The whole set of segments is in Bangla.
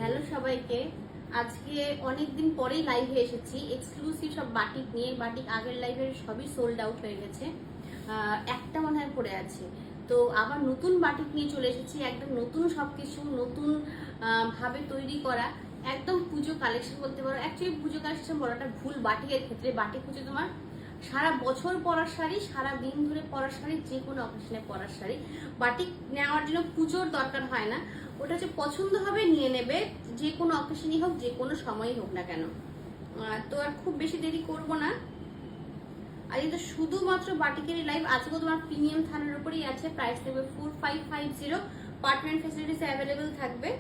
হ্যালো সবাইকে। আজকে অনেকদিন পরেই লাইভে এসেছি এক্সক্লুসিভ সব বাটিক নিয়ে। বাটিক আগের লাইভের সবই সোল্ড আউট হয়ে গেছে, একটা মনে হয় পড়ে আছে। তো আবার নতুন বাটিক নিয়ে চলে এসেছি, একদম নতুন সবকিছু, নতুন ভাবে তৈরি করা, একদম পুজো কালেকশন বলতে পারো। অ্যাকচুয়ালি পুজো কালেকশন বলাটা ভুল। বাটিকের ক্ষেত্রে বাটিক হচ্ছে তোমার সারা বছর পরার শাড়ি, সারা দিন ধরে পরার শাড়ি, যে কোনো অকেশনে পরার শাড়ি। বাটিক নেওয়ার জন্য পুজোর দরকার হয় না, ওটা হচ্ছে পছন্দ হবে নিয়ে নেবে, যে কোনো অকেশনই হোক, যে কোনো সময়ই হোক না কেন। তো আর খুব বেশি দেরি করব না। আর এই তো শুধুমাত্র বাটিকেরই লাইভ। আজকেও তোমার প্রিমিয়াম থানের উপরেই আছে, প্রাইস থাকবে 4550, পার্টমেন্ট ফেসিলিটিস অ্যাভেলেবেল থাকবে।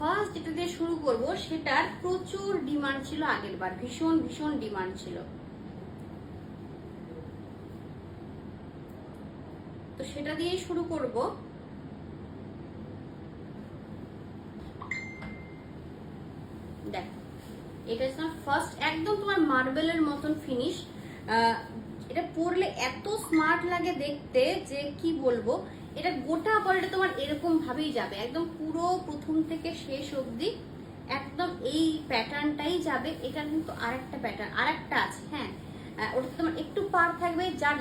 ফার্স্ট যেটা দিয়ে শুরু করব, সেটার প্রচুর ডিমান্ড ছিল আগের বার, ভীষণ ভীষণ ডিমান্ড ছিল। তো সেটা দিয়েই শুরু করব। দেখো, এটা ফার্স্ট একদম তোমার মার্বেলের মতন ফিনিশ। এটা পরলে এত স্মার্ট লাগে দেখতে যে কি বলবো। এটা গোটা বডিটা তোমার এরকম ভাবেই যাবে, একদম পুরো প্রথম থেকে শেষ অবধি একদম এই প্যাটার্নটাই যাবে। এটা কিন্তু আরেকটা প্যাটার্ন, আরেকটা আছে, হ্যাঁ, ওটা তোমার একটু পার থাকবে, যার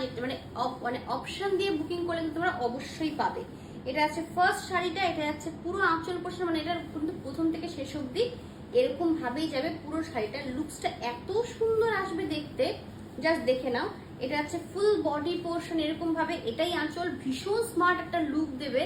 মানে অপশন দিয়ে বুকিং করলে কিন্তু তোমরা অবশ্যই পাবে। এটা আছে ফার্স্ট শাড়িটা, এটা আছে পুরো আঁচল পোর্শন, মানে এটা কিন্তু প্রথম থেকে শেষ অবধি এরকম ভাবেই যাবে পুরো শাড়িটার লুকসটা এত সুন্দর আসবে দেখতে, জাস্ট দেখে নাও। এটা আছে ফুল বডি পোর্শন এরকম ভাবে, এটাই আঁচল, ভীষণ স্মার্ট একটা লুক দেবে,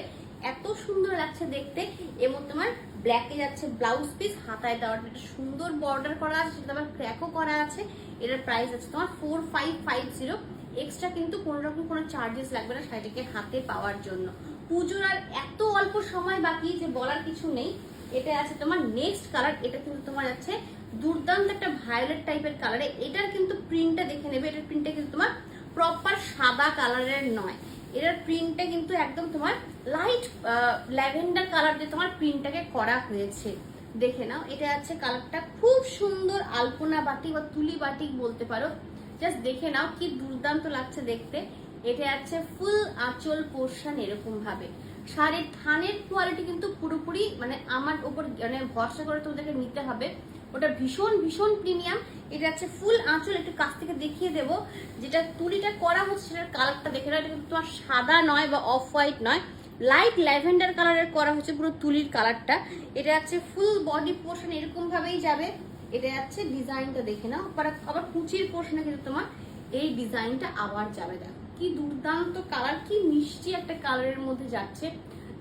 এত সুন্দর লাগছে দেখতে। এবং তোমার ব্ল্যাকে যাচ্ছে ব্লাউজ পিস, হাতায় দেওয়ার একটা সুন্দর বর্ডার করা আছে, সেটা আবার ক্র্যাকও করা আছে। এটার প্রাইস আছে তোমার 4550। এক্সট্রা কিন্তু কোনো রকম কোনো চার্জেস লাগবে না শাড়িটাকে হাতে পাওয়ার জন্য। পুজোর আর এত অল্প সময় বাকি যে বলার কিছু নেই। এটা আছে তোমার নেক্সট কালার, এটা কিন্তু তোমার আছে দুর্দান্ত একটা ভায়োলেট টাইপের কালারে। এটার কিন্তু প্রিন্টটা দেখে নেবে, এটার প্রিন্টটা কিন্তু তোমার প্রপার সাদা কালারের নয়, এটার প্রিন্টটা কিন্তু একদম তোমার লাইট ল্যাভেন্ডার কালার দিয়ে তোমার প্রিন্টটাকে করা হয়েছে, দেখে নাও। এটা আছে কালারটা খুব সুন্দর, আলপনা বাটিক বা তুলি বাটিক বলতে পারো, জাস্ট দেখে নাও কি দুর্দান্ত লাগছে দেখতে। এটা আছে ফুল আঁচল পোর্শন এরকম ভাবে। শাড়ির থানের কোয়ালিটি কিন্তু পুরোপুরি মানে আমার উপর মানে ভরসা করে তোমাদেরকে নিতে হবে, ওটা ভীষণ ভীষণ প্রিমিয়াম। এটা আছে ফুল আঁচল, একটু কাছ থেকে দেখিয়ে দেবো। যেটা তুলিটা করা হচ্ছে সেটার কালারটা দেখে নাও, এটা কিন্তু তোমার সাদা নয় বা অফ হোয়াইট নয়, লাইট ল্যাভেন্ডার কালারের করা হচ্ছে পুরো তুলির কালারটা। এটা আছে ফুল বডি পোর্শন এরকম ভাবেই যাবে। এটা আছে ডিজাইনটা দেখে নাও, আবার কুচির পোর্শনে কিন্তু তোমার এই ডিজাইনটা আবার যাবে। দেখো কি দুর্দান্ত কালার, কি মিষ্টি একটা কালারের মধ্যে যাচ্ছে,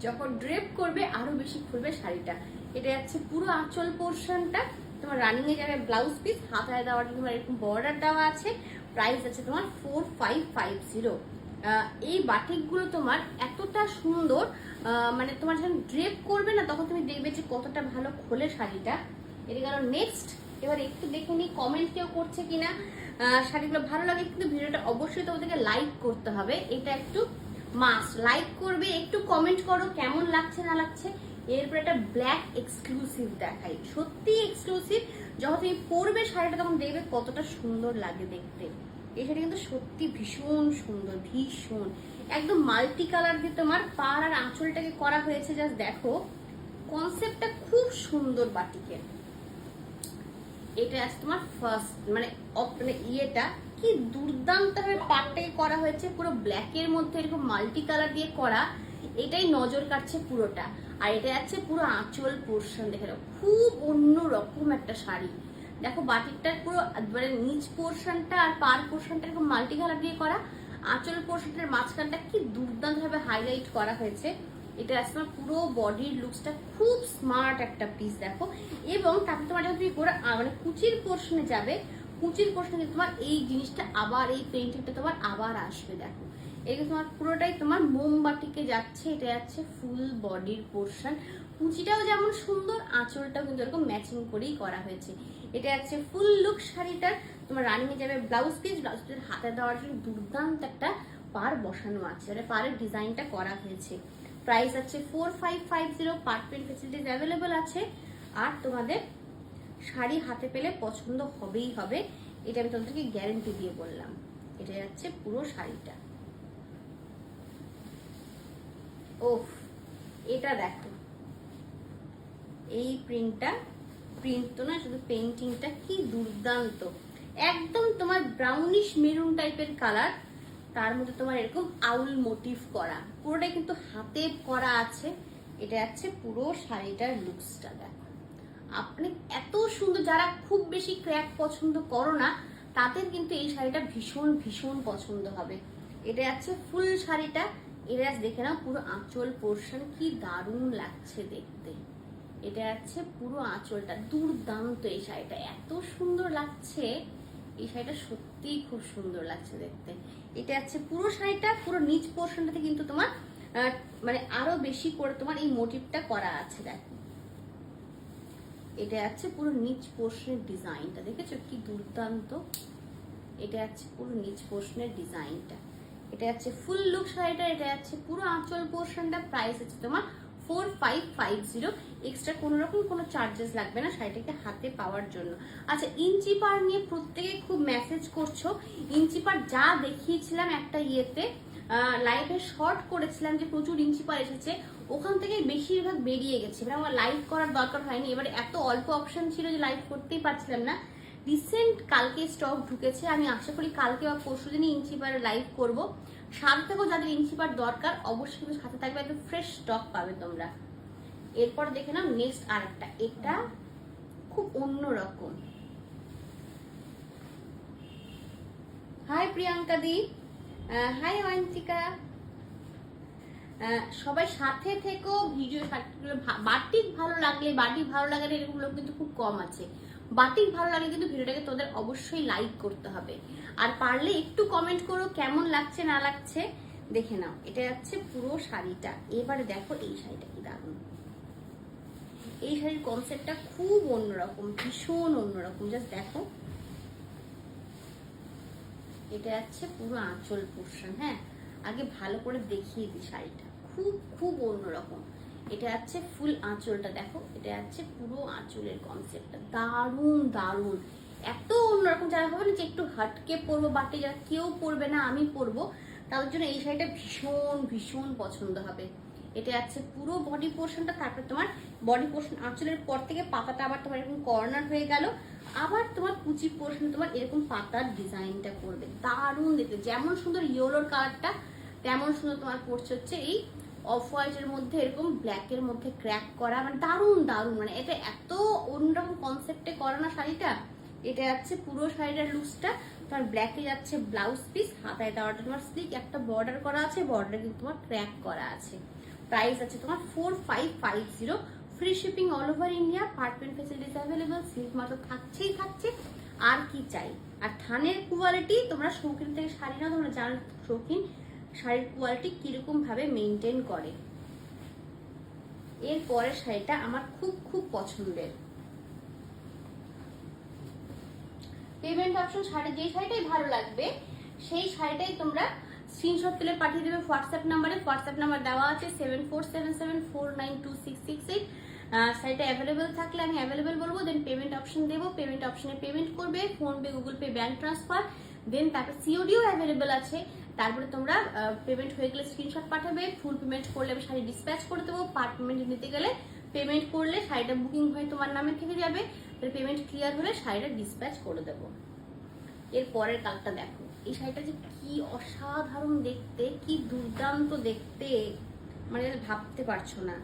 যখন ড্রেপ করবে আরো বেশি খুলবে শাড়িটা। এটা যাচ্ছে পুরো আঁচল পোর্শনটা তোমার রানিং এ যাবে ব্লাউজ পিস, হাতায় দেওয়ার জন্য এরকম বর্ডার দেওয়া আছে। প্রাইস আছে তোমার 4550। এই বাটিকগুলো তোমার এতটা সুন্দর, মানে তোমার যখন ড্রেপ করবে না তখন তুমি দেখবে যে কতটা ভালো খোলে শাড়িটা। এটা গেল নেক্সট। এবার একটু দেখে নিই কমেন্ট কেউ করছে কিনা। শাড়িগুলো ভালো লাগে কিন্তু ভিডিওটা অবশ্যই তোমাদেরকে লাইক করতে হবে, এটা একটু মাস্ট, লাইক করবে, একটু কমেন্ট করো কেমন লাগছে না লাগছে। এরপর একটা ব্ল্যাক এক্সক্লুসিভ দেখাই, সত্যি এক্সক্লুসিভ। যখন তুমি পরবে শাড়িটা তখন দেখবে কতটা সুন্দর লাগে দেখতে। এই শাড়ি কিন্তু সত্যি ভীষণ সুন্দর, ভীষণ একদম মাল্টি কালার দিয়ে তোমার পাড় আর আঁচলটাকে করা হয়েছে, জাস্ট দেখো কনসেপ্টটা খুব সুন্দর বাটিকের। এটা আছে তোমার ফার্স্ট মানে ইয়েটা কি দুর্দান্ত ভাবে পাটটাকে করা হয়েছে, পুরো ব্ল্যাকের মধ্যে এরকম মাল্টি কালার দিয়ে করা, এটাই নজর কাটছে পুরোটা। আর এটা আছে পুরো আঁচল পোর্শন, দেখে নাও খুব অন্য রকম একটা শাড়ি। দেখো বাটিকটার পুরো মানে নিচ পোর্শনটা আর পার পোর্শনটা এরকম মাল্টি কালার দিয়ে করা, আঁচল পোর্শনটার মাঝখানটা কি দুর্দান্ত ভাবে হাইলাইট করা হয়েছে। এটা আসলে পুরো বডির লুকসটা খুব স্মার্ট একটা পিস দেখো। এবং তারপরে তোমার যখন তুমি মানে কুচির পোর্শনে যাবে, কুচির পোর্শনে তোমার এই জিনিসটা আবার এই পেইন্টিংটা তোমার আবার আসবে। দেখো এগুলো তোমার পুরোটাই তোমার মোমবাটিকে যাচ্ছে। এটা যাচ্ছে ফুল বডির পোর্শন, কুচিটাও যেমন সুন্দর, আঁচলটাও কিন্তু এরকম ম্যাচিং করেই করা হয়েছে। এটা যাচ্ছে ফুল লুক শাড়িটার, তোমার রানিং এ যাবে ব্লাউজ পিস, ব্লাউজ পিসের হাতে দেওয়ার জন্য দুর্দান্ত একটা পার বসানো আছে, মানে পাড়ের ডিজাইনটা করা হয়েছে। প্রাইস আছে 4550, পার্ট পেমেন্ট ফেসিলিটিস অ্যাভেলেবল আছে। আর তোমাদের শাড়ি হাতে পেলে পছন্দ হবেই হবে, এটা আমি তোমাদেরকে গ্যারেন্টি দিয়ে বললাম। এটা যাচ্ছে পুরো শাড়িটা। ওফ, এটা দেখো, এই প্রিন্ট তো না, শুধু পেইন্টিংটা কি দুর্দান্ত। একদম তোমার ব্রাউনিশ মেরুন টাইপের কালার, তার মধ্যে তোমার এরকম আউল মোটিভ করা, পুরোটাই কিন্তু হাতে করা আছে। এটা যাচ্ছে পুরো শাড়িটার লুকসটা দেখো। আপনি এত সুন্দর, যারা খুব বেশি ক্র্যাক পছন্দ করো না, তাদের কিন্তু এই শাড়িটা ভীষণ ভীষণ পছন্দ হবে। এটা যাচ্ছে ফুল শাড়িটা। এটা দেখে নাও পুরো আঁচল পোর্শন কি দারুণ লাগছে দেখতে। এটা যাচ্ছে পুরো আঁচলটা, দুর্দান্ত। এই শাড়িটা এত সুন্দর লাগছে, এই শাড়িটা সত্যিই খুব সুন্দর লাগছে দেখতে। এটা যাচ্ছে পুরো শাড়িটা, পুরো নিচ পোর্শনটাতে কিন্তু তোমার মানে আরো বেশি করে তোমার এই মোটিভটা করা আছে দেখো। এটা যাচ্ছে পুরো নিচ পোর্শনের ডিজাইনটা, দেখেছো কি দুর্দান্ত। এটা যাচ্ছে পুরো নিচ পোর্শনের ডিজাইনটা। এটা যাচ্ছে ফুল লুক শাড়িটা। এটা যাচ্ছে পুরো আঁচল পোর্শনটা। প্রাইস আছে তোমার 4550। এক্সট্রা কোনো রকম কোনো চার্জেস লাগবে না শাড়িটাকে হাতে পাওয়ার জন্য। আচ্ছা, ইঞ্চি পার নিয়ে প্রত্যেকে খুব মেসেজ করছো। ইঞ্চি পার যা দেখিয়েছিলাম একটা ইয়েতে লাইভে শর্ট করেছিলাম যে প্রচুর ইঞ্চি পার এসেছে, ওখান থেকে বেশিরভাগ বেরিয়ে গেছে। এবার আমার লাইভ করার দরকার হয়নি, এবারে এত অল্প অপশন ছিল যে লাইভ করতেই পারছিলাম না। রিসেন্ট কালকে স্টক ঢুকেছে, আমি আশা করি কালকে বা পরশু দিনই ইঞ্চি পার লাইভ করবো। সাথে থেকেও যাদের ইঞ্চি পার দরকার অবশ্যই কিন্তু সাথে থাকবে, একদম ফ্রেশ স্টক পাবে তোমরা। এরপর দেখে নাও নেক্সট আরেকটা, এটা খুব অন্যরকম। হাই প্রিয়াঙ্কা দি, হাই অয়ন্তিকা, সবাই সাথে থেকেও ভিডিও বাটিক ভালো লাগলে, বাটিক ভালো লাগালে এরকম লোক কিন্তু খুব কম আছে। বাটিক ভালো লাগলে কিন্তু ভিডিওটাকে তোদের অবশ্যই লাইক করতে হবে, আর পারলে একটু কমেন্ট করো কেমন লাগছে না লাগছে। দেখে নাও, এটা যাচ্ছে পুরো শাড়িটা। এবারে দেখো এই শাড়িটা কি দারুণ। এই শাড়ির কনসেপ্টটা খুব অন্যরকম, ভীষণ অন্যরকম। জাস্ট দেখো, এটা যাচ্ছে পুরো আঁচল পোর্শন। হ্যাঁ, আগে ভালো করে দেখিয়ে দিই শাড়িটা, খুব খুব অন্যরকম। এটা যাচ্ছে ফুল আঁচলটা দেখো, এটা যাচ্ছে পুরো আঁচলের কনসেপ্টটা দারুণ দারুণ। এত অন্যরকম, যারা হবে না যে একটু হাটকে পরবো, বাটে যারা কেউ পরবে না আমি পরবো, তাদের জন্য এই শাড়িটা ভীষণ ভীষণ পছন্দ হবে। এটা যাচ্ছে পুরো বডি পোর্শনটা, তারপরে তোমার বডি পোর্শন আঁচলের পর থেকে পাতাটা আবার তোমার এরকম কর্নার হয়ে গেল, আবার তোমার কুচি পোর্শন তোমার এরকম পাতার ডিজাইনটা করবে, দারুণ দেখতে। যেমন সুন্দর ইয়েলোর কালারটা, তেমন সুন্দর তোমার পড়ছে হচ্ছে এই অফ হোয়াইটের মধ্যে এরকম ব্ল্যাকের মধ্যে ক্র্যাক করা, মানে দারুণ দারুণ। মানে এটা এত অন্যরকম কনসেপ্টে করা না শাড়িটা। এটা যাচ্ছে পুরো শাড়িটার লুকসটা। তোমার ব্ল্যাকে যাচ্ছে ব্লাউজ পিস, হাতায় দেওয়াটা তোমার স্লিক একটা বর্ডার করা আছে, বর্ডার কিন্তু তোমার ক্র্যাক করা আছে। প্রাইস আছে তোমার 4550, free shipping all over India, part payment facilities available. Silk মাত্র থাকছেই থাকছে, আর কি চাই। আর থানের কোয়ালিটি, তোমরা শৌখিন থেকে শাড়ি না, তোমরা জানো শৌখিন শাড়ির কোয়ালিটি কিরকম ভাবে মেনটেন করে। এর পরের শাড়িটা আমার খুব খুব পছন্দের। পেমেন্ট অপশন শাড়ি, যে শাড়িটাই ভালো লাগবে সেই শাড়িটাই তোমরা স্ক্রিনশট তুলে পাঠিয়ে দেবে হোয়াটসঅ্যাপ নাম্বারে। হোয়াটসঅ্যাপ নাম্বার দেওয়া আছে 7477492668। শাড়িটা অ্যাভেলেবেল থাকলে আমি অ্যাভেলেবেল বলবো, দেন পেমেন্ট অপশন দেবো। পেমেন্ট অপশনে পেমেন্ট করবে, PhonePe, Google Pay, bank transfer, then তারপর সিওডিও অ্যাভেলেবেল আছে। তারপরে তোমরা পেমেন্ট হয়ে গেলে স্ক্রিনশট পাঠাবে, ফুল পেমেন্ট করলে আমি শাড়ি ডিসপ্যাচ করে দেবো। পার্ট পেমেন্ট নিতে গেলে পেমেন্ট করলে শাড়িটা বুকিং হয়ে তোমার নামে থেকে যাবে, পেমেন্ট ক্লিয়ার হলে শাড়িটা ডিসপ্যাচ করে দেবো। এর পরের কালারটা দেখো, এই শাড়িটা যে কি অসাধারণ দেখতে, কি দুর্দান্ত দেখতে, মানে ভাবতে পারছো না।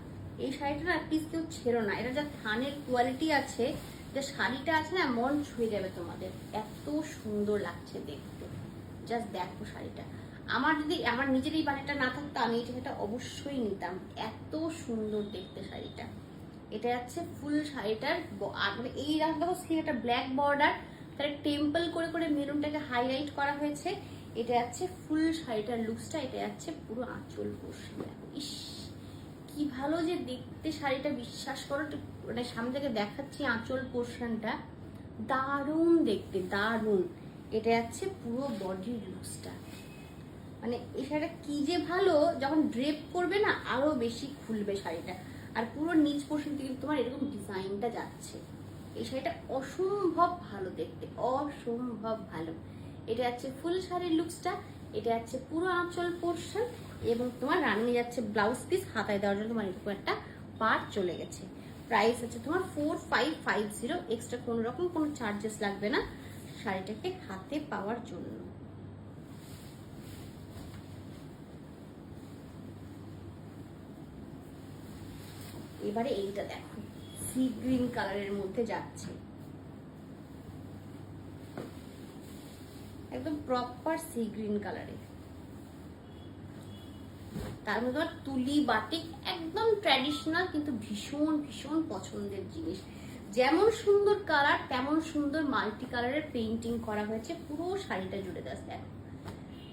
এই শাড়িটা না প্লিজ কেউ ছেড়ো না, এটা যা থানের কোয়ালিটি আছে, যে শাড়িটা আছে না, মন ছুঁয়ে যাবে তোমাদের, এত সুন্দর লাগছে দেখতে। জাস্ট দেখো শাড়িটা। আমার যদি আমার নিজের এই বাড়িটা না থাকতো, আমি এই শাড়িটা অবশ্যই নিতাম, এত সুন্দর দেখতে শাড়িটা। এটা যাচ্ছে ফুল শাড়িটার মানে এই দেখো একটা ব্ল্যাক বর্ডার, তার টেম্পল করে করে মেরুনটাকে হাইলাইট করা হয়েছে। এটা যাচ্ছে ফুল শাড়িটার লুকসটা। এটা যাচ্ছে পুরো আঁচল পোর্শন। ইস কি ভালো যে দেখতে শাড়িটা, বিশ্বাস করো, মানে সামনে থেকে দেখাচ্ছি আঁচল পোর্শনটা, দারুণ দেখতে দারুণ। এটা যাচ্ছে পুরো বডির লুকসটা, মানে এই শাড়িটা কি যে ভালো, যখন ড্রেপ করবে না আরো বেশি খুলবে শাড়িটা। আর পুরো নিচ পোর্শন থেকে তোমার এরকম ডিজাইনটা যাচ্ছে। এই শাড়িটা অসম্ভব ভালো দেখতে, অসম্ভব ভালো। এটা যাচ্ছে ফুল শাড়ির লুকসটা, এটা যাচ্ছে পুরো আঁচল পোর্শন, এবং তোমার রানিয়ে যাচ্ছে ব্লাউজ পিস, হাতায় দেওয়ার জন্য তোমার এরকম একটা পার্ট চলে গেছে। প্রাইস হচ্ছে তোমার 4550। এক্সট্রা কোনো রকম কোনো চার্জেস লাগবে না শাড়িটাকে হাতে পাওয়ার জন্য। এবারে এইটা দেখো, সি গ্রিন কালারের মধ্যে যাচ্ছে, একদম প্রপার সি গ্রিন কালারে। তার মধ্যে তোমার তুলি বাটিক, একদম ট্র্যাডিশনাল কিন্তু ভীষণ ভীষণ পছন্দের জিনিস। যেমন সুন্দর কালার তেমন সুন্দর মাল্টি কালারের পেইন্টিং করা হয়েছে পুরো শাড়িটা জুড়ে। দেখো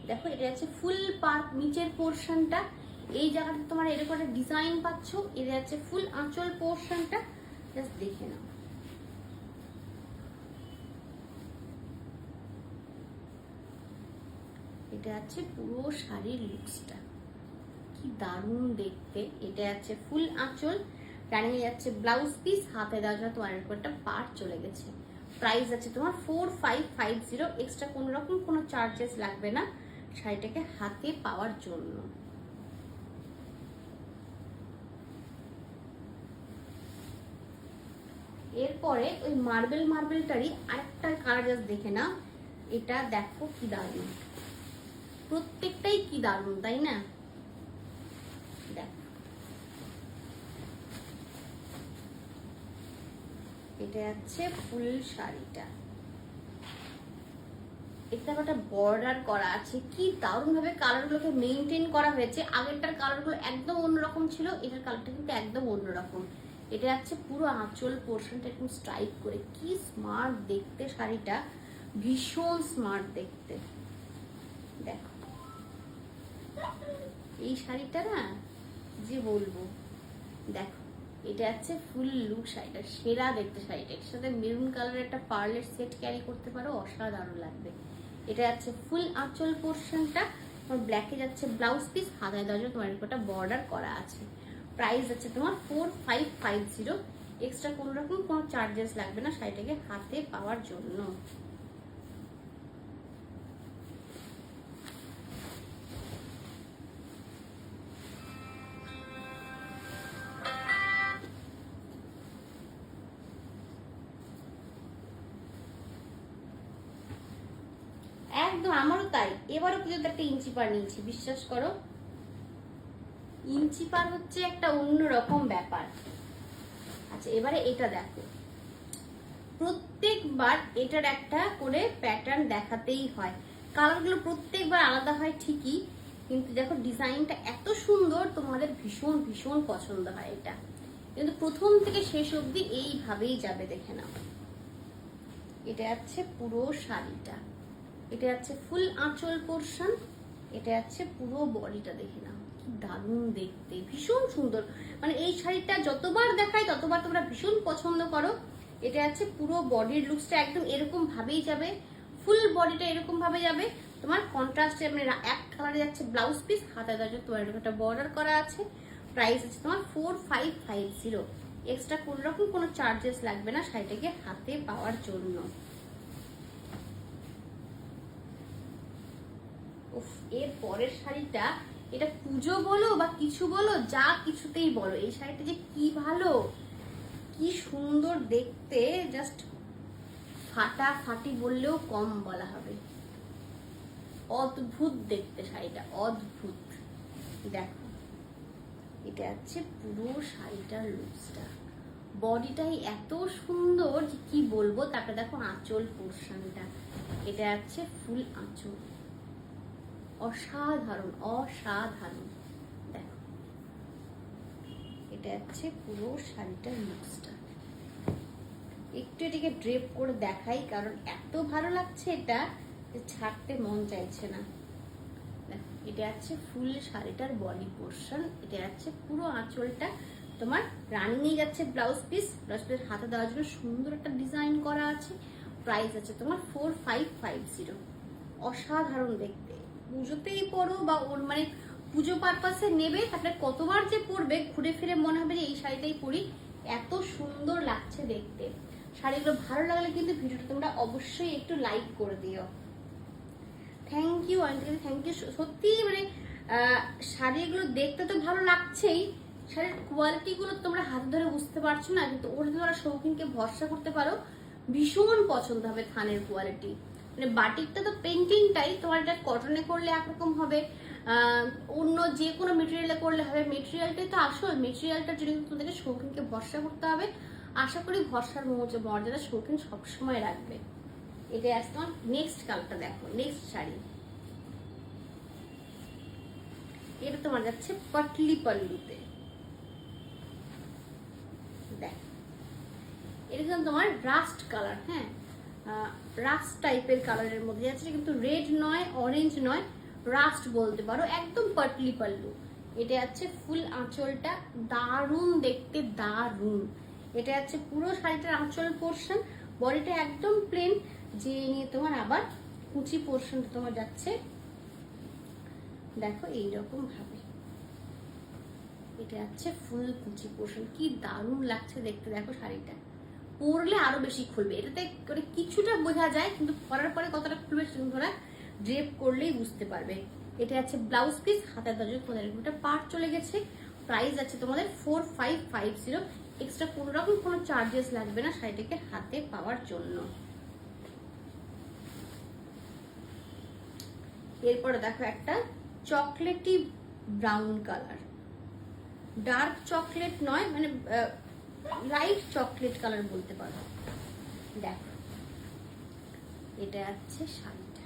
দেখো, এটা হচ্ছে ফুল পার্ট নিচের পোর্শনটা, এই জায়গাটা তোমার এরকম একটা ডিজাইন পাচ্ছ। এটা হচ্ছে ফুল আঁচল পোর্শনটা, জাস্ট দেখে নাও। এটা হচ্ছে পুরো শাড়ির লুকসটা, কি দারুণ দেখতে। এটা হচ্ছে ফুল আঁচল, রানিয়ে যাচ্ছে ব্লাউজ পিস, হাতে দেওয়ার জন্য তোমার এরকম একটা পার্ট চলে গেছে। প্রাইস আছে তোমার 4550। এক্সট্রা কোনো রকম কোনো চার্জেস লাগবে না শাড়িটাকে হাতে পাওয়ার জন্য। এরপরে ওই মার্বেলটারই আরেকটা কালার জাস্ট দেখে না। এটা দেখো কি দারুণ, প্রত্যেকটাই কি দারুণ তাই না? দেখো, এটা হচ্ছে ফুল শাড়িটা, এটা একটা বর্ডার করা আছে, কি দারুণ ভাবে কালারগুলোকে মেইনটেইন করা হয়েছে। আগেরটার কালারগুলো একদম অন্যরকম ছিল, এটার কালারটা কিন্তু একদম অন্যরকম। এটা হচ্ছে পুরো আঁচল পোর্শনটা একদম স্ট্রাইক করে, কি স্মার্ট দেখতে শাড়িটা, ভীষণ স্মার্ট দেখতে। দেখো এই শাড়িটা না যে বলবো, দেখো এটা হচ্ছে ফুল লুক শাড়িটা, সেরা দেখতে শাড়িটা। এর সাথে মেরুন কালারের একটা পার্লের সেট ক্যারি করতে পারো, অসাধারণ লাগবে। এটা যাচ্ছে ফুল আঁচল পোর্শনটা, তোমার ব্ল্যাকে যাচ্ছে ব্লাউজ পিস, হাতায় দেওয়ার জন্য তোমার একটা বর্ডার করা আছে। প্রাইস আছে তোমার 4550। এক্সট্রা কোনো রকম কোনো চার্জেস লাগবে না শাড়িটাকে হাতে পাওয়ার জন্য। একদম আমারও তাই, এবারও কিন্তু একটা ইঞ্চি পার নিয়েছি, বিশ্বাস করো। ইঞ্চি পার হচ্ছে একটা অন্যরকম ব্যাপার। আচ্ছা এবারে এটা দেখো, প্রত্যেকবার এটার একটা করে প্যাটার্ন দেখাতেই হয়। কালারগুলো প্রত্যেকবার আলাদা হয় ঠিকই, কিন্তু দেখো ডিজাইনটা এত সুন্দর, তোমাদের ভীষণ ভীষণ পছন্দ হয় এটা। কিন্তু প্রথম থেকে শেষ অবধি এইভাবেই যাবে, দেখে নাও। এটা হচ্ছে পুরো শাড়িটা, এটা হচ্ছে ফুল আঁচল পোর্শন, এটা হচ্ছে পুরো বডিটা, দেখে নাও কি দারুণ দেখতে, ভীষণ সুন্দর। মানে এই শাড়িটা যতবার দেখাই ততবার তোমরা ভীষণ পছন্দ করো। এটা হচ্ছে পুরো বডির লুকসটা একদম এরকম ভাবেই যাবে, ফুল বডিটা এরকম ভাবে যাবে। তোমার কন্ট্রাস্টে মানে এক কালারে যাচ্ছে ব্লাউজ পিস, হাতে দেওয়ার তোমার এরকম একটা বর্ডার করা আছে। প্রাইস আছে তোমার 4550। এক্সট্রা কোনো রকম কোনো চার্জেস লাগবে না শাড়িটাকে হাতে পাওয়ার জন্য। এর পরের শাড়িটা, এটা পুজো বলো বা কিছু বলো, যা কিছুতেই বলো, এই শাড়িটা যে কি ভালো, কি সুন্দর দেখতে, জাস্ট ফাটাফাটি বললেও কম বলা হবে। অদ্ভুত দেখতে শাড়িটা, অদ্ভুত। দেখো এটা হচ্ছে পুরো শাড়িটার লুকসটা, বডিটাই এত সুন্দর যে কি বলবো। তারপরে দেখো আঁচল পোর্শনটা, এটা হচ্ছে ফুল আঁচল, অসাধারণ অসাধারণ। দেখো এটা হচ্ছে পুরো শাড়িটার লুকসটা। একটু এটাকে ড্রেপ করে দেখাই, কারণ এত ভালো লাগছে এটা যে ছাড়তে মন চাইছে না। দেখো এটা হচ্ছে ফুল শাড়িটার বডি পোর্শন, এটা হচ্ছে পুরো আঁচলটা তোমার রানিং যাচ্ছে ব্লাউজ পিস, হাতে দেওয়ার জন্য সুন্দর একটা ডিজাইন করা আছে। প্রাইস আছে তোমার 4550। অসাধারণ দেখতে, পুজোতেই পরো বা ওর মানে পুজো পারপাসে নেবে, তারপরে কতবার যে পরবে ঘুরে ফিরে মনে হবে যে এই শাড়িটাই পরি, এত সুন্দর লাগছে দেখতে। শাড়িগুলো ভালো লাগলে কিন্তু ভিডিওটা তোমরা অবশ্যই একটু লাইক করে দিও। Thank you aunty, thank you. সত্যি মানে শাড়িগুলো দেখতে তো ভালো লাগছেই, শাড়ির কোয়ালিটিগুলো তোমরা হাত ধরে বুঝতে পারছো না, কিন্তু ওর তোমরা শৌখিনকে ভরসা করতে পারো, ভীষণ পছন্দ হবে থানের কোয়ালিটি। মানে বাটিকটা তো পেন্টিংটাই, তোমার এটা কটনে করলে একরকম হবে, অন্য যে কোনো মেটেরিয়ালে করলে হবে, মেটেরিয়ালটাই তো আসল, মেটেরিয়ালটার জন্য তোমাদেরকে শৌখিনকে ভরসা করতে হবে। আশা করি ভরসার মর্যাদা শৌখিন সবসময় রাখবে। এটা আসতে তোমার নেক্সট কালারটা দেখো, নেক্সট শাড়ি এটা তোমার যাচ্ছে পাটলি পাল্লুতে। দেখ এটা কিন্তু তোমার রাস্ট কালার, হ্যাঁ রাস্ট টাইপের কালারের মধ্যে যাচ্ছে, কিন্তু রেড নয়, অরেঞ্জ নয়, রাস্ট বলতে পারো, একদম পাটলি পাল্লু। এটা আছে ফুল আঁচলটা, দারুণ দেখতে, দারুণ। এটা আছে পুরো শাড়িটার আঁচল পোর্শন, বডিটা একদম প্লেন, যে নিয়ে তোমার আবার কুচি পোর্শনটা তোমার যাচ্ছে দেখো এইরকম ভাবে। এটা আছে ফুল কুচি পোর্শন, কি দারুণ লাগছে দেখতে। দেখো শাড়িটা পরলে আরো বেশি খুলবে, এটাতে করে কিছুটা বোঝা যায়, কিন্তু পরার পরে কতটা খুলবে তোমরা ড্রেপ করলেই বুঝতে পারবে। এটা আছে ব্লাউজ পিস, হাতের দরজা তোমাদের একটা পার্ট চলে গেছে। প্রাইস আছে তোমাদের 4550, এক্সট্রা কোনো রকম কোনো চার্জেস লাগবে না শাড়িটাকে হাতে পাওয়ার জন্য। এরপরে দেখো একটা chocolatey brown colour, dark chocolate নয়, মানে লাইট চকলেট কালার বলতে পারো। দেখো এটা আছে শাড়িটা,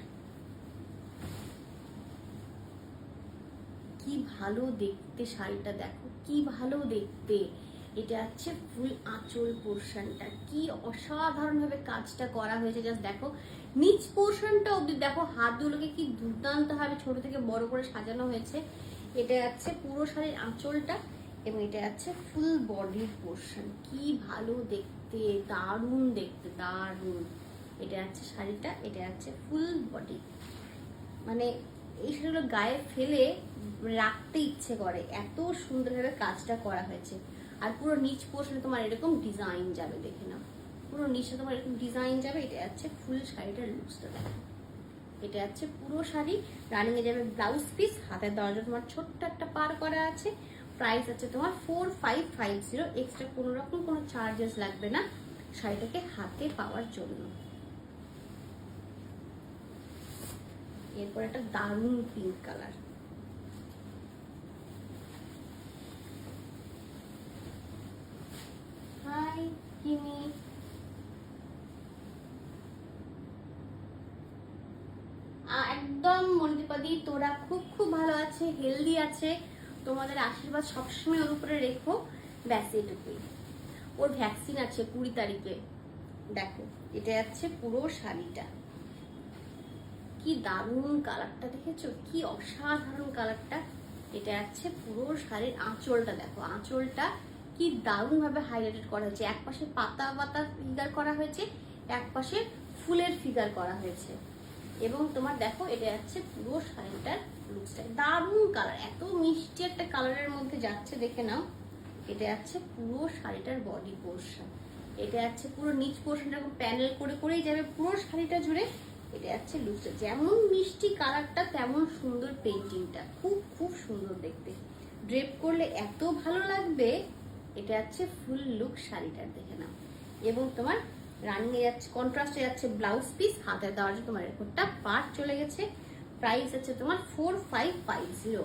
কি ভালো দেখতে শাড়িটা, দেখো কি ভালো দেখতে। এটা আছে ফুল আঁচল পোর্শনটা, কি অসাধারণ ভাবে কাজটা করা হয়েছে, জাস্ট দেখো নিচ পোর্শনটা অব্দি দেখো, হাতগুলোকে কি দুর্দান্ত ভাবে ছোট থেকে বড় করে সাজানো হয়েছে। এটা আছে পুরো শাড়ির আঁচলটা, এবং এটা আছে ফুল বডির পোর্শন, কি ভালো দেখতে, দারুণ দেখতে, দারুণ। এটা আছে শাড়িটা, এটা আছে ফুল বডি, মানে এই শাড়িগুলো গায়ে ফেলে রাখতে ইচ্ছে করে, এত সুন্দরভাবে কাজটা করা হয়েছে। আর পুরো নিচ পোর্শনে তোমার এরকম ডিজাইন যাবে, দেখে নাও পুরো নিচে তোমার এরকম ডিজাইন যাবে। এটা আছে ফুল শাড়িটার লুকসটা দেখো। এটা আছে পুরো শাড়ি, রানিং এ যাবে ব্লাউজ পিস, হাতের দরজা তোমার ছোট্ট একটা পার করা আছে। প্রাইস আছে তোমার 4550, এক্সট্রা কোনো রকম কোনো চার্জেস লাগবে না শাড়িটাকে হাতে পাওয়ার জন্য। এরপর একটা দারুণ পিঙ্ক কালার, হাই কিমি, একদম মনিদীপাদি, তোরা খুব খুব ভালো আছে, হেলদি আছে, তোমাদের আশীর্বাদ সবসময় ওর উপরে রেখো, ব্যাস এটুকুই। ওর ভ্যাকসিন আছে 20 তারিখে। দেখো এটা যাচ্ছে পুরো শাড়িটা, কি দারুণ কালারটা, দেখেছো কি অসাধারণ কালারটা। এটা যাচ্ছে পুরো শাড়ির আঁচলটা, দেখো আঁচলটা কি দারুণ ভাবে হাইলাইটেড করা হয়েছে, এক পাশে পাতা পাতা ফিগার করা হয়েছে, এক পাশে ফুলের ফিগার করা হয়েছে। এবং তোমার দেখো এটা যাচ্ছে পুরো শাড়িটার লুকসটা, দারুণ কালার, এত মিষ্টি একটা কালারের মধ্যে যাচ্ছে, দেখে নাও। এটা যাচ্ছে পুরো শাড়িটার বডি পোর্শন, এটা যাচ্ছে পুরো নিচ পোর্শনটা প্যানেল করে করেই যাবে পুরো শাড়িটা জুড়ে। এটা যাচ্ছে লুকসটা, যেমন মিষ্টি কালারটা তেমন সুন্দর পেন্টিংটা, খুব খুব সুন্দর দেখতে, ড্রেপ করলে এত ভালো লাগবে। এটা যাচ্ছে ফুল লুক শাড়িটার, দেখে নাও। এবং তোমার রানিং এ যাচ্ছে, কন্ট্রাস্টে যাচ্ছে ব্লাউজ পিস, হাতের দেওয়ার জন্য তোমার এরকমটা পার্ট চলে গেছে। প্রাইস আছে তোমার 4550,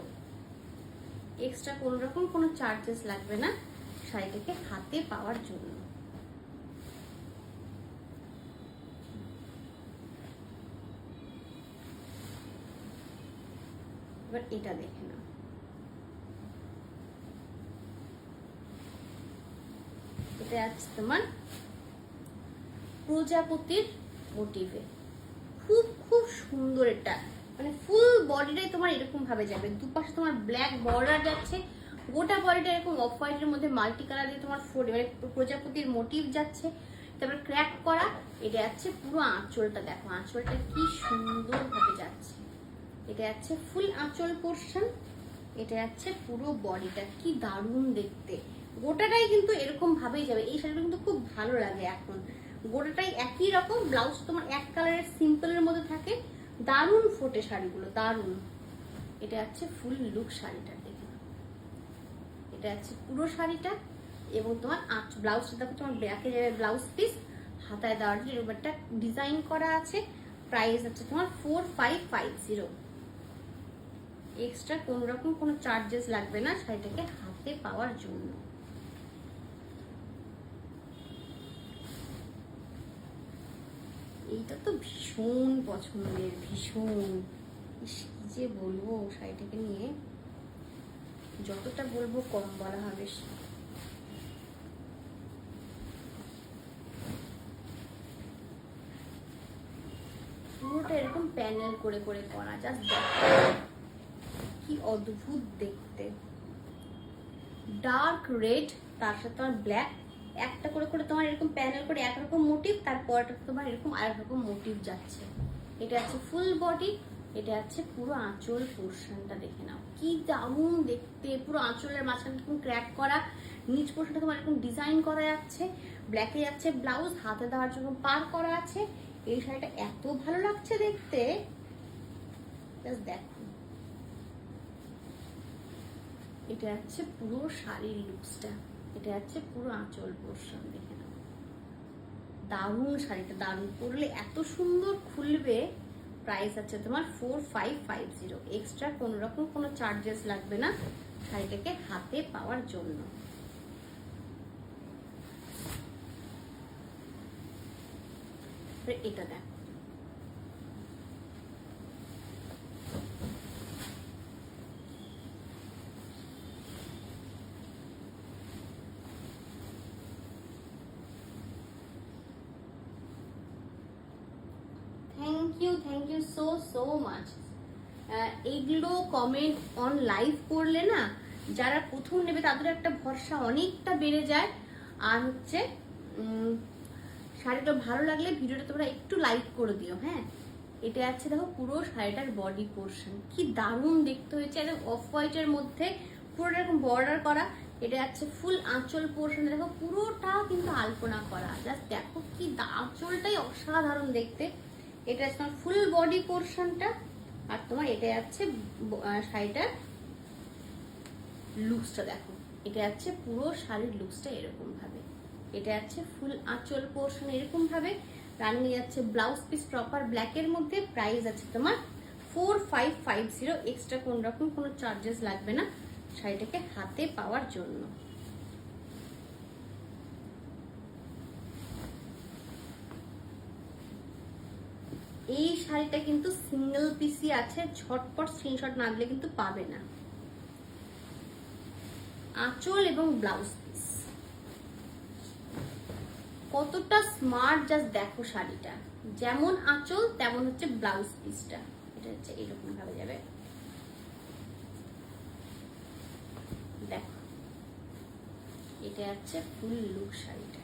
এক্সট্রা কোনো রকম কোনো চার্জেস লাগবে না শাড়িটাকে হাতে পাওয়ার জন্য। এবার এটা দেখে নাও, এটা আছে তোমার প্রজাপতির মোটিভে, খুব খুব সুন্দর। এটা মানে ফুল বডিটাই তোমার এরকম ভাবে যাবে, দুপাশে তোমার ব্ল্যাক বর্ডার যাচ্ছে, গোটা বডিটা এরকম অফ হোয়াইটের মধ্যে মাল্টি কালার দিয়ে তোমার মানে প্রজাপতির মোটিভ যাচ্ছে, তারপর ক্র্যাক করা। এটা যাচ্ছে পুরো আঁচলটা, দেখো আঁচলটা কি সুন্দর ভাবে যাচ্ছে, এটা যাচ্ছে ফুল আঁচল পোর্শন, এটা যাচ্ছে পুরো বডিটা। কি দারুণ দেখতে, গোটাটাই কিন্তু এরকম ভাবেই যাবে। এই শাড়িটা কিন্তু খুব ভালো লাগে এখন, গোটাটাই একই রকম। ব্লাউজ তোমার এক কালারের সিম্পলের মধ্যে থাকে, দারুণ ফোটে শাড়িগুলো, দারুণ। এটা যাচ্ছে ফুল লুক শাড়িটা, দেখে এটা যাচ্ছে পুরো শাড়িটা। এবং তোমার ব্লাউজটা দেখো, তোমার ব্যাকে যাবে ব্লাউজ পিস, হাতায় দেওয়ার জন্য এরকম একটা ডিজাইন করা আছে। প্রাইস হচ্ছে তোমার 4550। এক্সট্রা কোন রকম কোনো চার্জেস লাগবে না শাড়িটাকে হাতে পাওয়ার জন্য। এইটা তো ভীষণ পছন্দের, ভীষণ। কি যে বলবো শাড়িটাকে নিয়ে, যতটা বলবো কম বলা হবে। পুরোটা এরকম প্যানেল করে করে করা, জাস্ট কি অদ্ভুত দেখতে। ডার্ক রেড, তার সাথে তোমার ব্ল্যাক, একটা করে করে তোমার এরকম প্যানেল করে একরকম মোটিভ, তারপরটা তোমার এরকম আরেক রকম মোটিভ যাচ্ছে। এটা আছে ফুল বডি, এটা আছে পুরো আঁচল পোর্শনটা, দেখে নাও কি দারুণ দেখতে। পুরো আঁচলের মাঝখানে এরকম ক্র্যাক করা, নিচ পোর্শনটা তোমার এরকম ডিজাইন করা যাচ্ছে। ব্ল্যাকে যাচ্ছে ব্লাউজ, হাতে দেওয়ার জন্য পার করা আছে। এই শাড়িটা এত ভালো লাগছে দেখতে, জাস্ট দেখো। এটা হচ্ছে পুরো শাড়ির লুকসটা, এটা হচ্ছে পুরো আঁচল পোর্শন, দেখে নাও দারুণ শাড়িটা, দারুণ। পরলে এত সুন্দর খুলবে। প্রাইস আছে তোমার 4550। এক্সট্রা কোনো রকম কোনো চার্জেস লাগবে না শাড়িটাকে হাতে পাওয়ার জন্য। এটা দেখ, থ্যাংক ইউ সো মাচ। এইগুলো কমেন্ট অন লাইভ করলে না, যারা প্রথম নেবে তাদের একটা ভরসা অনেকটা বেড়ে যায়। আর হচ্ছে শাড়িটা ভালো লাগলে ভিডিওটা তোমরা একটু লাইক করে দিও, হ্যাঁ। এটা আছে দেখো পুরো শাড়িটার বডি পোর্শন, কি দারুণ দেখতে হয়েছে। একদম অফ হোয়াইটের মধ্যে পুরোটা এরকম বর্ডার করা। এটা আছে ফুল আঁচল পোর্শন, দেখো পুরোটা কিন্তু আলপনা করা। জাস্ট দেখো কি আঁচলটাই অসাধারণ দেখতে। এটা আছে তোমার ফুল বডি পোর্শনটা। আর তোমার এটা যাচ্ছে শাড়িটার লুকসটা, দেখো এটা যাচ্ছে পুরো শাড়ির লুকসটা এরকম ভাবে। এটা যাচ্ছে ফুল আঁচল পোর্শন এরকম ভাবে, রানিং যাচ্ছে ব্লাউজ পিস প্রপার ব্ল্যাকের মধ্যে। প্রাইস আছে তোমার 4550। এক্সট্রা কোন রকম কোনো চার্জেস লাগবে না শাড়িটাকে হাতে পাওয়ার জন্য। এই শাড়িটা কিন্তু সিঙ্গেল পিসই আছে, ঝটপট স্ক্রিনশট না দিলে কিন্তু পাবে না। আঁচল এবং ব্লাউজ পিস কতটা স্মার্ট, জাস্ট দেখো শাড়িটা। যেমন আঁচল তেমন হচ্ছে ব্লাউজ পিসটা। এটা হচ্ছে এরকম ভাবে যাবে, দেখো এটা হচ্ছে ফুল লুক শাড়িটা।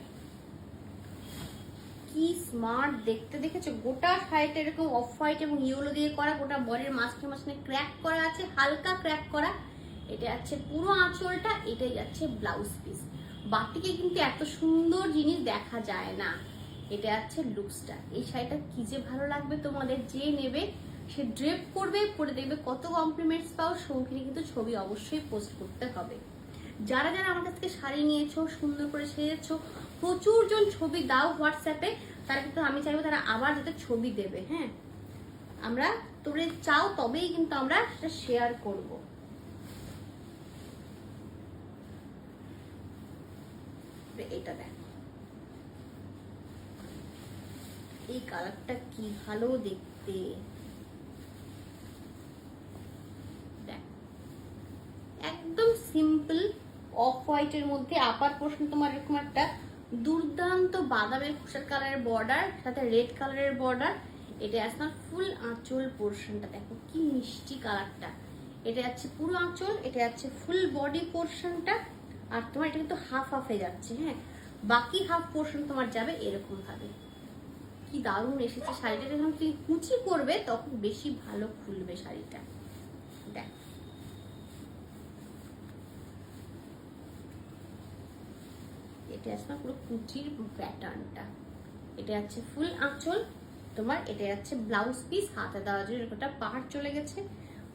কি স্মার্ট দেখতে, দেখেছো? গোটা শাড়িটা এরকম অফ হোয়াইট এবং ইয়েলো দিয়ে করা, গোটা বডির মাঝখানে মাঝখানে ক্র্যাক করা আছে, হালকা ক্র্যাক করা। এটা যাচ্ছে পুরো আঁচলটা, এটাই যাচ্ছে ব্লাউজ পিস। বাটিকে কিন্তু এত সুন্দর জিনিস দেখা যায় না। এটা যাচ্ছে লুকসটা। এই শাড়িটা কি যে ভালো লাগবে তোমাদের, যে নেবে সে ড্রেপ করবে, পরে দেখবে কত কমপ্লিমেন্টস পাও। সৌখিনী কিন্তু ছবি অবশ্যই পোস্ট করতে হবে। যারা যারা আমার কাছ থেকে শাড়ি নিয়েছো, সুন্দর করে সেজেছো, প্রচুর জন ছবি দাও হোয়াটসঅ্যাপে, তারা কিন্তু আমি চাইবো তারা আবার যাতে ছবি দেবে। হ্যাঁ, আমরা তোমরা চাও তবেই কিন্তু আমরা সেটা শেয়ার করব। এটা দেখো, এই কালারটা কি ভালো দেখতে। একদম সিম্পল অফ হোয়াইটের মধ্যে আপার পোর্শন তোমার এরকম একটা দুর্দান্ত বাদামের খোসার কালারের বর্ডার, সাথে রেড কালারের বর্ডার। এটা আসলে ফুল আঁচল পোর্শনটা, দেখো কি মিষ্টি কালারটা। এটা যাচ্ছে পুরো আঁচল, এটা যাচ্ছে ফুল বডি পোর্শনটা। আর তোমার এটা কিন্তু হাফ হাফে যাচ্ছে, হ্যাঁ, বাকি হাফ পোর্শন তোমার যাবে এরকম ভাবে। কি কি দারুণ এসেছে শাড়িটা। যখন তুমি কুচি করবে তখন বেশি ভালো খুলবে শাড়িটা। দেখ এটা আছে না পুরো কুচির প্যাটার্নটা। এটা আছে ফুল আঁচল তোমার, এটা আছে ব্লাউজ পিস, হাতে দেওয়া জন্য একটা পাহাড় চলে গেছে।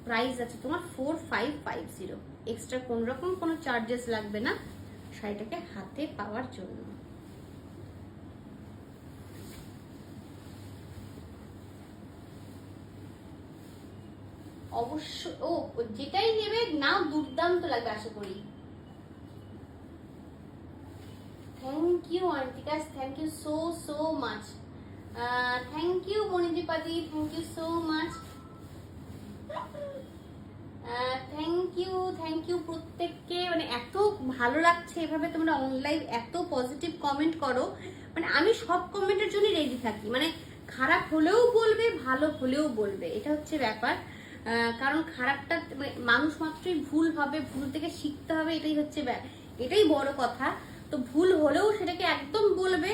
প্রাইস আছে তোমার 4550। এক্সট্রা কোন রকম কোনো চার্জেস লাগবে না শাড়িটাকে হাতে পাওয়ার জন্য। অবশ্য ও যেটাই নেবে না দুর্দান্ত লাগবে আশা করি। থ্যাংক ইউ আন্টিকা, thank you so so much. Thank you মনিদীপাদি, thank you so much. Thank you প্রত্যেককে। মানে এত ভালো লাগছে এভাবে তোমরা অনলাইন এত পজিটিভ কমেন্ট করো। মানে আমি সব কমেন্টের জন্য রেডি থাকি, মানে খারাপ হলেও বলবে ভালো হলেও বলবে, এটা হচ্ছে ব্যাপার। কারণ খারাপটা মানুষ মাত্রই ভুল হবে, ভুল থেকে শিখতে হবে, এটাই হচ্ছে এটাই বড় কথা। তো ভুল হলেও সেটাকে একদম বলবে,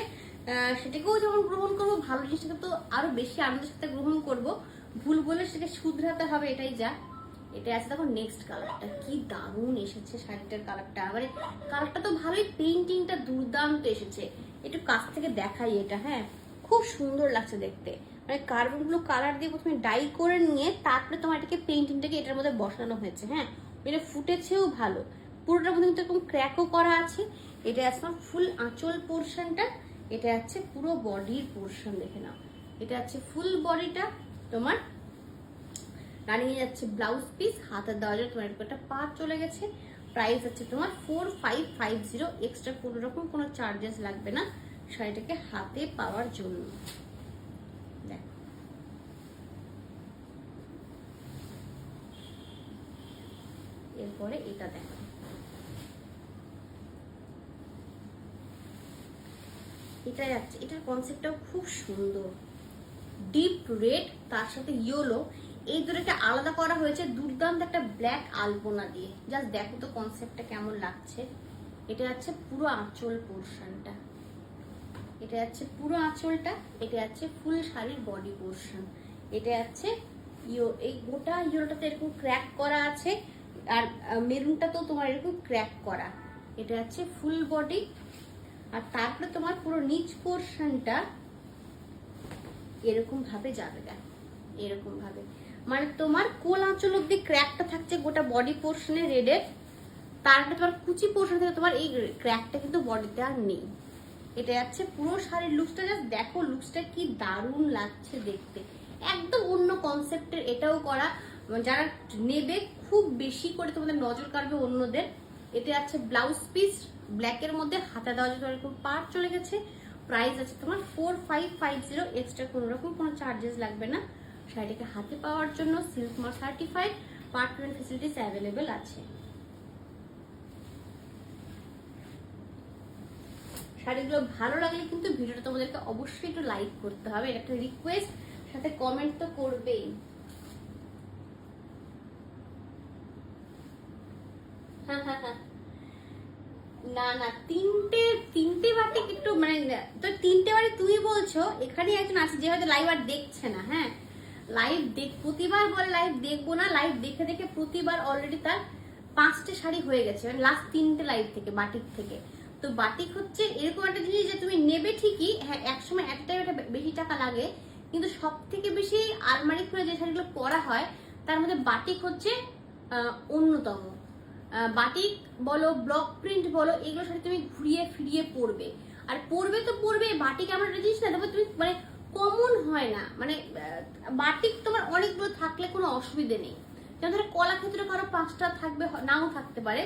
সেটাকেও যেমন গ্রহণ করবো, ভালো জিনিসটাকে তো আরো বেশি আনন্দের সাথে গ্রহণ করব। ভুল বলে সেটাকে শুধরাতে হবে, এটাই যা। এটা আছে দেখো নেক্সট কালারটা, কি দারুণ এসেছে শাড়িটার কালারটা। মানে কালারটা তো ভালোই, পেইন্টিংটা দুর্দান্ত এসেছে। একটু কাছ থেকে দেখাই এটা, হ্যাঁ খুব সুন্দর লাগছে দেখতে। মানে কার্বন ব্লু কালার দিয়ে প্রথমে ডাই করে নিয়ে তারপরে তোমার এটাকে পেইন্টিংটাকে এটার মধ্যে বসানো হয়েছে। হ্যাঁ এটা ফুটেছেও ভালো, পুরোটার মধ্যে কিন্তু এরকম ক্র্যাকও করা আছে। এটা আছে ফুল আঁচল পোর্শনটা, এটা আছে পুরো বডির পোর্শন, দেখে নাও। এটা আছে ফুল বডিটা তোমার, রানিং যাচ্ছে ব্লাউজ পিস, হাতের দেওয়া যায় তোমার একটা পার চলে গেছে। প্রাইস আছে তোমার 4550। এক্সট্রা কোনো রকম কোনো চার্জেস লাগবে না শাড়িটাকে হাতে পাওয়ার জন্য। দেখো এরপরে এটা দেখো, এটা যাচ্ছে, এটার কনসেপ্টটাও খুব সুন্দর। ডিপ রেড তার সাথে ইয়েলো, এই দুটোকে আলাদা করা হয়েছে দুর্দান্ত একটা ব্ল্যাক আলপনা দিয়ে। জাস্ট দেখো তো কনসেপ্টটা কেমন লাগছে। এটা আছে পুরো আঁচল পোর্শনটা, এটা আছে পুরো আঁচলটা, এটা আছে ফুল শাড়ির বডি পোর্শন। এটা আছে এই গোটা ইয়েলোটাতে এরকম ক্র্যাক করা আছে, আর মেরুনটা তো তোমার এরকম ক্র্যাক করা। এটা আছে ফুল বডি, আর তারপরে তোমার পুরো নিচ পোর্শনটা এরকম ভাবে যাবে, দেখো এরকম ভাবে। মানে তোমার কোল আঁচল অব্দি ক্র্যাকটা থাকছে গোটা বডি পোর্শনে রেডের, তারপরে তোমার কুচি পোর্শন থেকে তোমার এই ক্র্যাকটা কিন্তু বডিতে আর নেই। এটা যাচ্ছে পুরো শাড়ির লুকসটা, জাস্ট দেখো লুকসটা কি দারুণ লাগছে দেখতে। একদম অন্য কনসেপ্টের এটাও করা, যারা নেবে খুব বেশি করে তোমাদের নজর কাড়বে অন্যদের। এটা আছে ব্লাউজ পিস ব্ল্যাকের মধ্যে, হাতে দেওয়া যেত এরকম পার চলে গেছে। প্রাইস আছে তোমার 4550। এক্সট্রা কোনো রকম কোনো চার্জেস লাগবে না শাড়িটাকে হাতে পাওয়ার জন্য। Silk mark certified, partner facilities available আছে। শাড়িগুলো ভালো লাগলে কিন্তু ভিডিওটা তোমাদেরকে অবশ্যই একটু লাইক করতে হবে, এটা একটা রিকোয়েস্ট, সাথে কমেন্ট তো করবেই। না না তিনটে বাটি একটু মানে, তো তিনটে বাটি তুমি বলছো, এখানে একজন আছে যে হয়তো লাইভ আর দেখছে না। হ্যাঁ লাইভ প্রতিবার বলে লাইভ দেখবো না, লাইভ দেখে দেখে প্রতিবার অলরেডি তার 5টে শাড়ি হয়ে গেছে, মানে লাস্ট 3টে লাইভ থেকে বাটিক থেকে। তো বাটিক হচ্ছে এরকম একটা জিনিস যে তুমি নেবে ঠিকই, হ্যাঁ একসময় একটা বেশি টাকা লাগে, কিন্তু সব থেকে বেশি আলমারি খুলে যে শাড়িগুলো পরা হয় তার মধ্যে বাটিক হচ্ছে অন্যতম। বাটিক বলো ব্লক প্রিন্ট বলো, এগুলো শাড়ি তুমি ঘুরিয়ে ফিরিয়ে পরবে, আর পরবে তো পরবে। বাটিক আমার একটা জিনিস না, তবে তুমি মানে কমন হয় না, মানে বাটিক তোমার অনেকগুলো থাকলে কোনো অসুবিধে নেই। যেমন ধরো কলাক্ষেত্রে কারো 5টা থাকবে, নাও থাকতে পারে,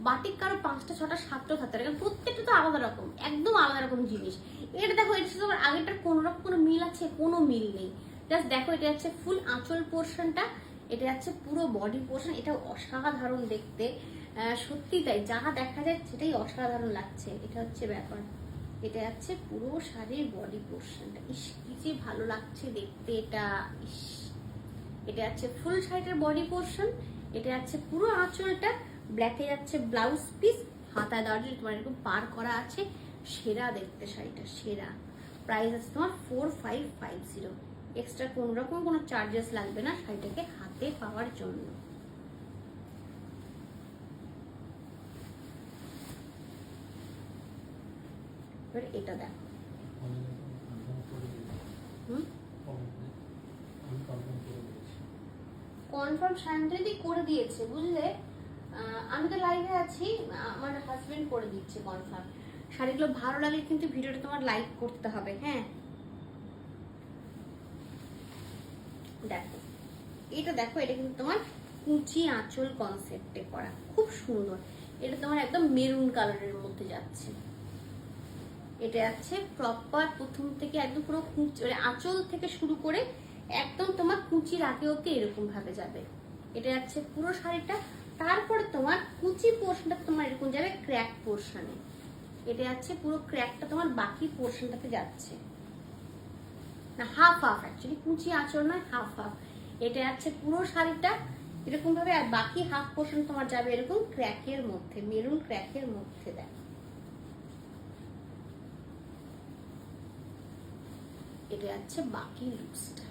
বাটিক কারো 5টা 6টা 7টাও থাকতে পারে, কারণ প্রত্যেকটা তো আলাদা রকম, একদম আলাদা রকম জিনিস। এটা দেখো, এটার সাথে তোমার আগেরটার কোনো রকম কোনো মিল আছে? কোনো মিল নেই। জাস্ট দেখো এটা হচ্ছে ফুল আঁচল পোর্শনটা, এটা হচ্ছে পুরো বডি পোর্শন, এটা অসাধারণ দেখতে। সত্যি তাই, যা দেখা যায় সেটাই অসাধারণ লাগছে, এটা হচ্ছে ব্যাপার। এটা হচ্ছে পুরো শাড়ির বডি পোর্শনটা, ইস কি যে ভালো লাগছে দেখতে এটা, ইস। এটা হচ্ছে ফুল শাড়িটার বডি পোর্শন, এটা হচ্ছে পুরো আঁচলটা, ব্ল্যাকে যাচ্ছে ব্লাউজ পিস, হাতায় দেওয়ার জন্য তোমার এরকম পার করা আছে। সেরা দেখতে শাড়িটা, সেরা। প্রাইস আছে তোমার 4550। এক্সট্রা কোনো রকম কোনো চার্জেস লাগবে না শাড়িটাকে হাতে পাওয়ার জন্য। এবার এটা দেখো, কনফার্ম শান্তি করে দিয়েছে বুঝলে। আমি তো লাইভে আছি, আমার হাজবেন্ড করে দিচ্ছে কনফার্ম। শাড়িগুলো ভালো লাগলে কিন্তু ভিডিওটা তোমার লাইক করতে হবে। হ্যাঁ দেখো এটা, দেখো এটা কিন্তু তোমার কুচি আঁচল কনসেপ্টে করা, খুব সুন্দর। এটা তোমার একদম মেরুন কালারের মধ্যে যাচ্ছে। এটা যাচ্ছে প্রপার প্রথম থেকে একদম পুরো কুচি, মানে আঁচল থেকে শুরু করে একদম তোমার কুচির আগে অব্দি এরকম ভাবে যাবে। এটা যাচ্ছে পুরো শাড়িটা। তারপরে তোমার কুচি পোর্শনটা তোমার এরকম যাবে ক্র্যাক পোর্শনে। এটা যাচ্ছে পুরো ক্র্যাকটা তোমার বাকি পোর্শনটাতে যাচ্ছে, না হাফ হাফ, অ্যাকচুয়ালি কুচি আঁচল নয়, হাফ হাফ। এটা যাচ্ছে পুরো শাড়িটা এরকম ভাবে, আর বাকি হাফ পোর্শন তোমার যাবে এরকম ক্র্যাকের মধ্যে, মেরুন ক্র্যাকের মধ্যে। দেখ এটা যাচ্ছে বাকি লুকসটা।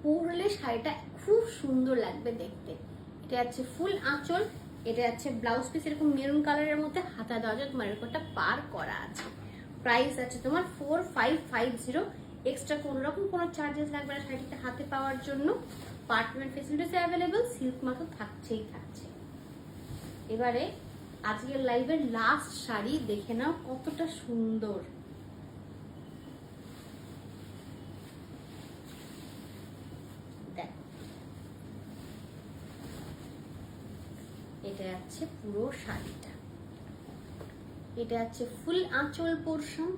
পরলে শাড়িটা খুব সুন্দর লাগবে দেখতে। এটা যাচ্ছে ফুল আঁচল, এটা যাচ্ছে ব্লাউজ পিস এরকম মেরুন কালারের মধ্যে, হাতা দেওয়া যায় তোমার এরকম একটা পার করা আছে। প্রাইস আছে তোমার 4550। এক্সট্রা কোনো রকম কোনো চার্জেস লাগবে না শাড়িটা হাতে পাওয়ার জন্য। পার্টমেন্ট ফেসিলিটিস অ্যাভেলেবল, সিল্ক মাত্র থাকছেই থাকছে। এবারে আজকের লাইভের লাস্ট শাড়ি দেখে নাও কতটা সুন্দর। এটা যাচ্ছে পুরো শাড়িটা, এটা যাচ্ছে ফুল আঁচল পোর্শন,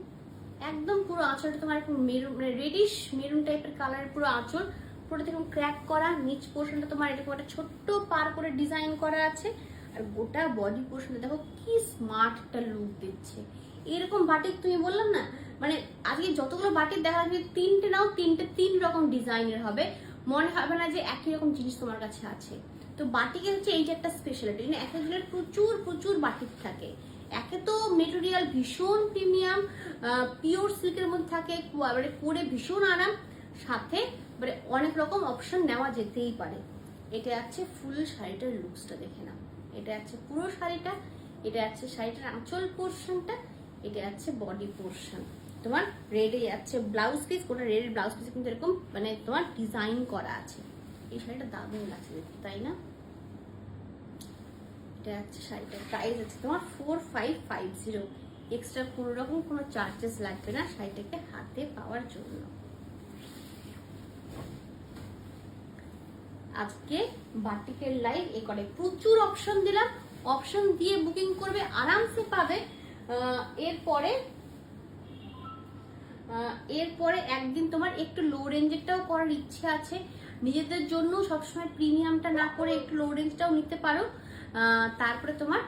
একদম পুরো আঁচলটা তোমার একটু মেরুন, মানে রেডিশ মেরুন টাইপের কালারের পুরো আঁচল, পুরো দেখুন ক্র্যাক করা। নিচ পোর্শনটা তোমার এরকম একটা ছোট্ট পার করে ডিজাইন করা আছে। আর গোটা বডি পোর্শনটা দেখো কি স্মার্ট একটা লুক দিচ্ছে। এরকম বাটিক তুমি বললাম না, মানে আজকে যতগুলো বাটিক দেখা যাচ্ছে তিনটে নাও, তিনটে তিন রকম ডিজাইনের হবে, মনে হবে না যে একই রকম জিনিস তোমার কাছে আছে। তো বাটিকের হচ্ছে এইটা একটা স্পেশালিটি, এক একজনের প্রচুর প্রচুর বাটিক থাকে। একে তো মেটেরিয়াল ভীষণ প্রিমিয়াম, পিওর সিল্কের মধ্যে থাকে, মানে পরে ভীষণ আরাম, সাথে মানে অনেক রকম অপশন নেওয়া যেতেই পারে। এটা আছে ফুল শাড়িটার লুকসটা দেখে নাও। এটা আছে পুরো শাড়িটা, এটা আছে শাড়িটার আঁচল পোর্শনটা, এটা আছে বডি পোর্শন। তোমার রেডে যাচ্ছে ব্লাউজ পিস, ওটা রেড ব্লাউজ পিস কিন্তু এরকম মানে তোমার ডিজাইন করা আছে। এই শাড়িটা দারুণ লাগছে দেখতে, তাই না? এটা হচ্ছে শাড়িটার প্রাইস আছে তোমার 4550। এক্সট্রা কোনো রকম কোনো চার্জেস লাগবে না শাড়িটাকে হাতে পাওয়ার জন্য। আজকে বাটিকের লাইভ এ করে প্রচুর অপশন দিলাম, অপশন দিয়ে বুকিং করবে, আরামসে পাবে। এরপরে একদিন তোমার একটু লো রেঞ্জেরটাও করার ইচ্ছে আছে, নিজেদের জন্য সবসময় প্রিমিয়ামটা না করে একটু লো রেঞ্জটাও নিতে পারো। তারপরে তোমার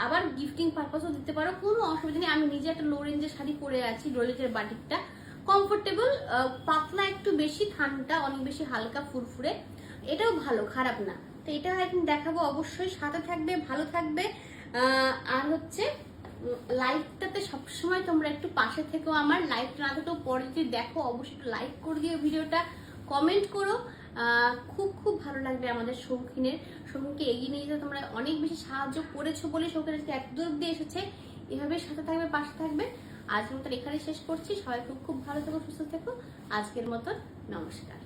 আবার গিফটিং পারপাসও দিতে পারো, কোনো অসুবিধা নেই। আমি নিজে একটা লো রেঞ্জের শাড়ি পরে আছি, লো রেঞ্জের বাটিকটা কমফোর্টেবল, পাতলা একটু বেশি, ঠান্ডা অনেক বেশি হালকা ফুরফুরে, এটাও ভালো, খারাপ না। তো এটা একদিন দেখাবো অবশ্যই, সাথে থাকবে, ভালো থাকবে। আর হচ্ছে লাইভটাতে সবসময় তোমরা একটু পাশে থেকো, আমার লাইভটা না থেকেও পরে যদি দেখো অবশ্যই একটু লাইক করে দিও ভিডিওটা, কমেন্ট করো। খুব খুব ভালো লাগবে আমাদের শৌখিনকে এগিয়ে নিয়ে যেতে তোমরা অনেক বেশি সাহায্য করেছো বলে শৌখিন আজকে এত দূর অব্দি এসেছে। এভাবে সাথে থাকবে, পাশে থাকবে। আজকের মতন এখানে শেষ করছি। সবাই খুব খুব ভালো থেকো, সুস্থ থেকো। আজকের মতন নমস্কার।